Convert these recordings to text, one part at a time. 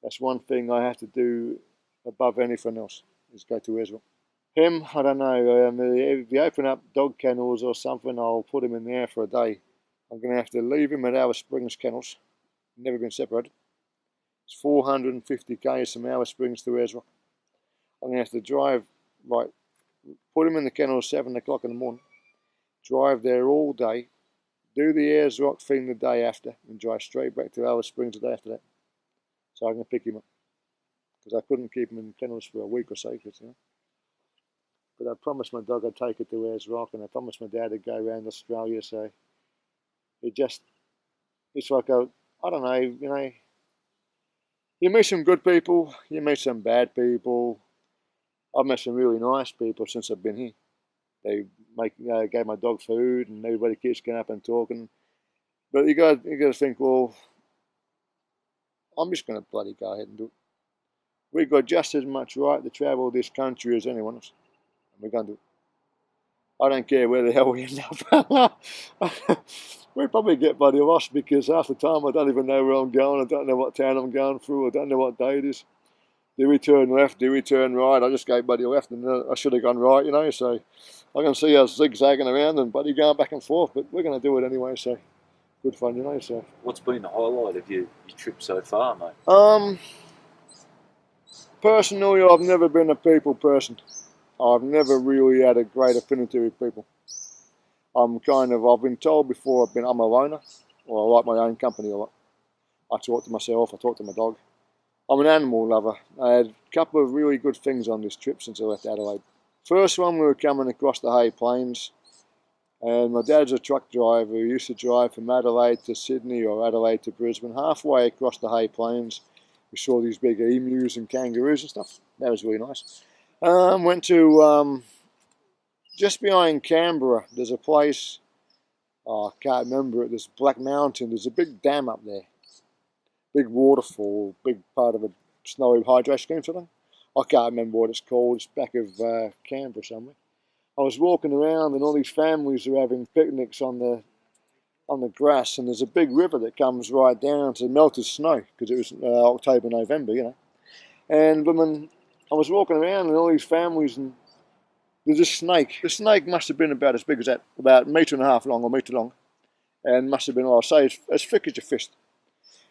That's one thing I have to do above anything else, is go to Israel. Him, I don't know. If you open up dog kennels or something, I'll put him in there for a day. I'm going to have to leave him at Alice Springs Kennels. Never been separated. It's 450 k's from Alice Springs to Ezra. I'm going to have to drive, right, put him in the kennel at 7 o'clock in the morning, drive there all day, do the Ayers Rock thing the day after, and drive straight back to Alice Springs the day after that. So I can pick him up. Because I couldn't keep him in kennels for a week or so, you know. But I promised my dog I'd take it to Ayers Rock, and I promised my dad to go around Australia, so it's like I don't know, you know, you meet some good people, you meet some bad people. I've met some really nice people since I've been here. They gave my dog food, and everybody keeps getting up and talking. But you got to think, well, I'm just going to bloody go ahead and do it. We've got just as much right to travel this country as anyone else, and we're going to do it. I don't care where the hell we end up. We'll probably get bloody lost, because half the time I don't even know where I'm going. I don't know what town I'm going through. I don't know what day it is. Do we turn left? Do we turn right? I just go bloody left, and I should have gone right, you know. So I can see us zigzagging around and bloody going back and forth, but we're going to do it anyway. So good fun, you know. So what's been the highlight of your trip so far, mate? Personally, I've never been a people person. I've never really had a great affinity with people. I've been told before I'm a loner, or I like my own company a lot. I talk to myself, I talk to my dog. I'm an animal lover. I had a couple of really good things on this trip since I left Adelaide. First one, we were coming across the Hay Plains, and my dad's a truck driver who used to drive from Adelaide to Sydney or Adelaide to Brisbane. Halfway across the Hay Plains, we saw these big emus and kangaroos and stuff. That was really nice. Went to just behind Canberra. There's a place, I can't remember it. There's Black Mountain. There's a big dam up there, big waterfall, big part of a snowy hydro scheme sort of thing. I can't remember what it's called. It's back of Canberra somewhere. I was walking around, and all these families are having picnics on the grass, and there's a big river that comes right down to melted snow, because it was October, November, you know. And I was walking around, and all these families, and there's a snake. The snake must have been about as big as that, about 1.5 meters long or metre long, and must have been, I'll say, as thick as your fist.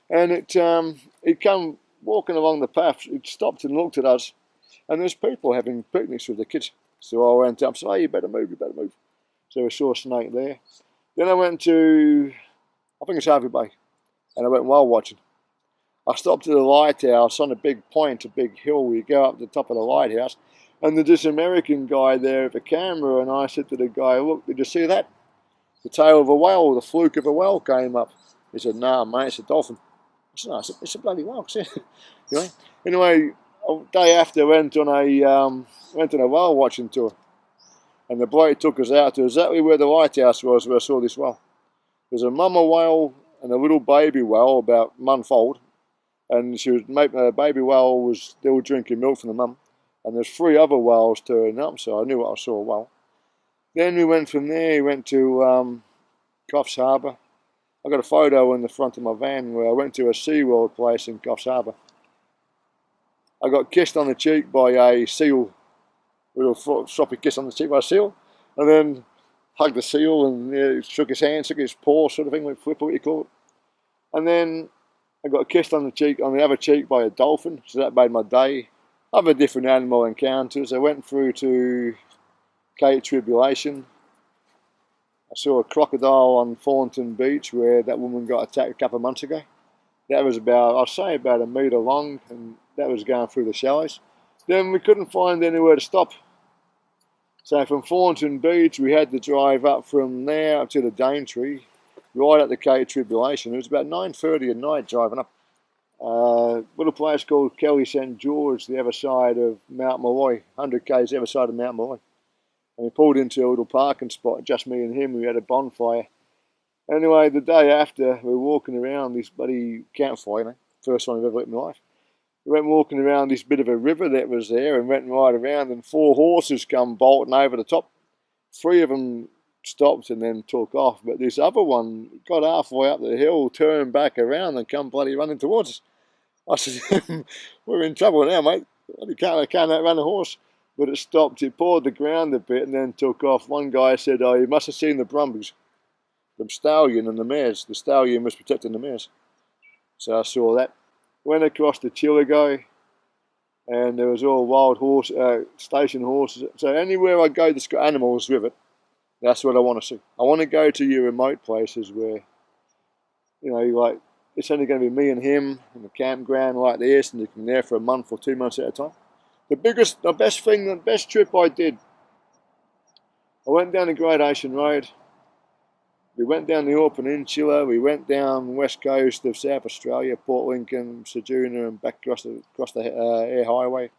And it come walking along the path. It stopped and looked at us, and there's people having picnics with the kids. So I went up and said, "Hey, you better move, you better move." So we saw a snake there. Then I went to, I think it's Harvey Bay, and I went whale watching. I stopped at the lighthouse on a big point, a big hill. We go up the top of the lighthouse, and there's this American guy there with a camera, and I said to the guy, "Look, did you see that? The tail of a whale, the fluke of a whale came up." He said, "Nah, mate, it's a dolphin." I said, "No, it's a bloody whale." You know? Anyway, a day after, I went on a whale watching tour, and the bloke took us out to exactly where the lighthouse was, where I saw this whale. There's a mama whale and a little baby whale about a month old, and the baby whale was still drinking milk from the mum, and there's 3 other whales turning up, so I knew I saw a whale. Then we went from there. We went to Coffs Harbour. I got a photo in the front of my van where I went to a SeaWorld place in Coffs Harbour. I got kissed on the cheek by a seal, a little sloppy kiss on the cheek by a seal, and then hugged the seal and shook his hand, shook his paw, sort of thing, like flipper, what you call it. And then I got kissed on the other cheek by a dolphin, so that made my day. Other different animal encounters. I went through to Cape Tribulation. I saw a crocodile on Thornton Beach where that woman got attacked a couple of months ago. That was about 1 metre long, and that was going through the shallows. Then we couldn't find anywhere to stop. So from Thornton Beach, we had to drive up from there up to the Daintree, right at the Cape Tribulation. It was about 9:30 at night driving up. Little place called Kelly St George, the other side of Mount Molloy, 100 k's the other side of Mount Molloy. And we pulled into a little parking spot, just me and him. We had a bonfire. Anyway, the day after, we were walking around this bloody campfire, you know, first one I've ever lit in my life. We went walking around this bit of a river that was there, and went right around, and 4 horses come bolting over the top. 3 of them stopped and then took off, but this other one got halfway up the hill, turned back around, and come bloody running towards us. I said, we're in trouble now, mate. I can't outrun a horse. But it stopped, it pawed the ground a bit and then took off. One guy said, oh, you must have seen the Brumbies, the stallion and the mares. The stallion was protecting the mares. So I saw that. Went across to Chillagoe, and there was all wild horse, station horses. So anywhere I go that's got animals with it, that's what I want to see. I want to go to your remote places where, you know, like, it's only going to be me and him in a campground like this, and you can be there for a month or 2 months at a time. The best trip I did, I went down the Great Ocean Road. We went down the Ore Peninsula. We went down the west coast of South Australia, Port Lincoln, Ceduna, and back across the air highway.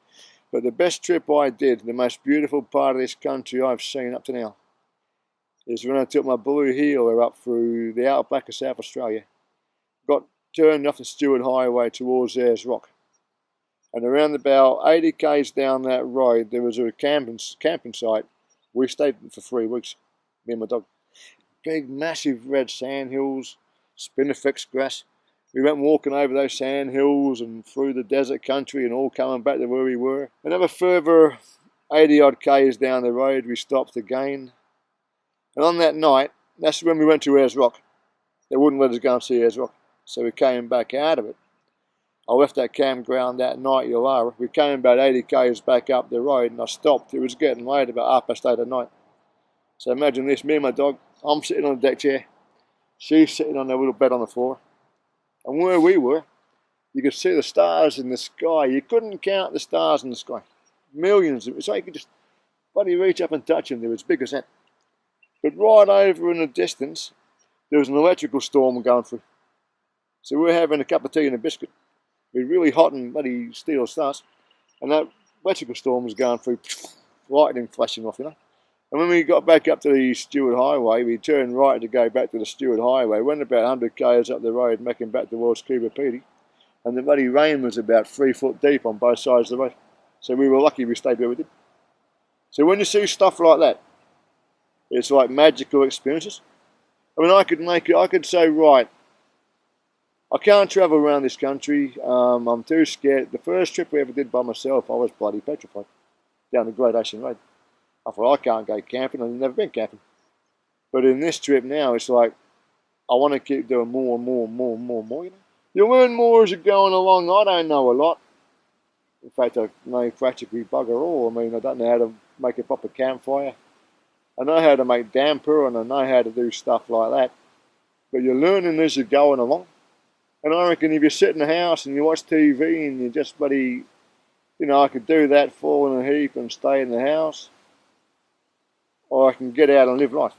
But the best trip I did, the most beautiful part of this country I've seen up to now, is when I took my blue heeler up through the outback of South Australia. Got turned off the Stewart Highway towards Ayers Rock. And around about 80 k's down that road, there was a camping site. We stayed for 3 weeks, me and my dog. Big, massive red sandhills, spinifex grass. We went walking over those sandhills and through the desert country and all coming back to where we were. Another further 80 odd k's down the road, we stopped again. And on that night, that's when we went to Ayers Rock. They wouldn't let us go and see Ayers Rock. So we came back out of it. I left that campground that night, Yulara. We came about 80 k's back up the road and I stopped. It was getting late, about 8:30 at night. So imagine this, me and my dog, I'm sitting on the deck chair. She's sitting on a little bed on the floor. And where we were, you could see the stars in the sky. You couldn't count the stars in the sky. Millions of them. It's like you could just bloody reach up and touch them. They were as big as that. But right over in the distance, there was an electrical storm going through. So we were having a cup of tea and a biscuit. It was really hot and bloody steel stars. And that electrical storm was going through, lightning flashing off, you know. And when we got back up to the Stewart Highway, we turned right to go back to the Stewart Highway. Went about 100 k's up the road, making back towards Coober Pedy. And the bloody rain was about 3 foot deep on both sides of the road. So we were lucky we stayed where we did. So when you see stuff like that, it's like magical experiences. I mean, I could say, right, I can't travel around this country. I'm too scared. The first trip we ever did by myself, I was bloody petrified down the Great Ocean Road. I thought, I can't go camping. I've never been camping. But in this trip now, it's like, I want to keep doing more and more and more and more and more, you know. You learn more as you're going along. I don't know a lot. In fact, I know practically bugger all. I mean, I don't know how to make a proper campfire. I know how to make damper and I know how to do stuff like that. But you're learning as you're going along. And I reckon if you sit in the house and you watch TV and you just bloody, you know, I could do that, fall in a heap and stay in the house. Or I can get out and live life.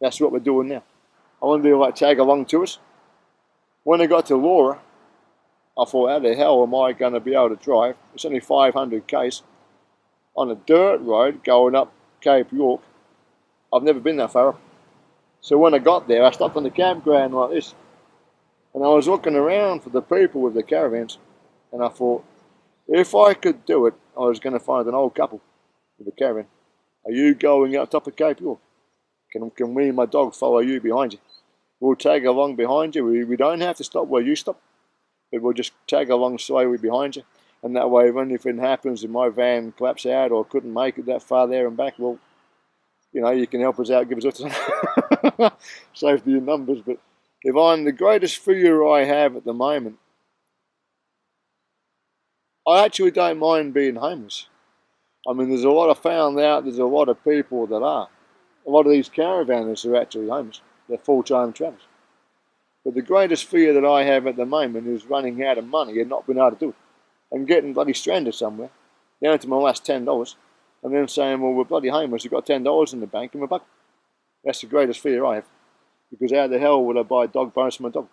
That's what we're doing now. I want to do like tag along tours. When I got to Laura, I thought, how the hell am I going to be able to drive? It's only 500 k's on a dirt road going up Cape York. I've never been that far up. So when I got there, I stopped on the campground like this. And I was looking around for the people with the caravans. And I thought, if I could do it, I was going to find an old couple with a caravan. Are you going up top of Cape York? Can we and my dog follow you behind you? We'll tag along behind you. We don't have to stop where you stop. But we'll just tag along slowly behind you. And that way, when anything happens and my van collapsed out or couldn't make it that far there and back, well, you know, you can help us out, give us some safety in numbers. But if I'm the greatest fear I have at the moment, I actually don't mind being homeless. I mean, there's a lot of found out, there's a lot of people that are. A lot of these caravanners are actually homeless. They're full-time travelers. But the greatest fear that I have at the moment is running out of money and not being able to do it. And getting bloody stranded somewhere, down to my last $10, and then saying, well, we're bloody homeless, we've got $10 in the bank and we're bugged. That's the greatest fear I have. Because how the hell would I buy dog bones for my dog?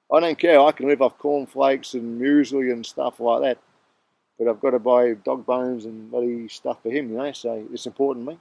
I don't care, I can live off cornflakes and muesli and stuff like that. But I've got to buy dog bones and bloody stuff for him, you know, so it's important to me.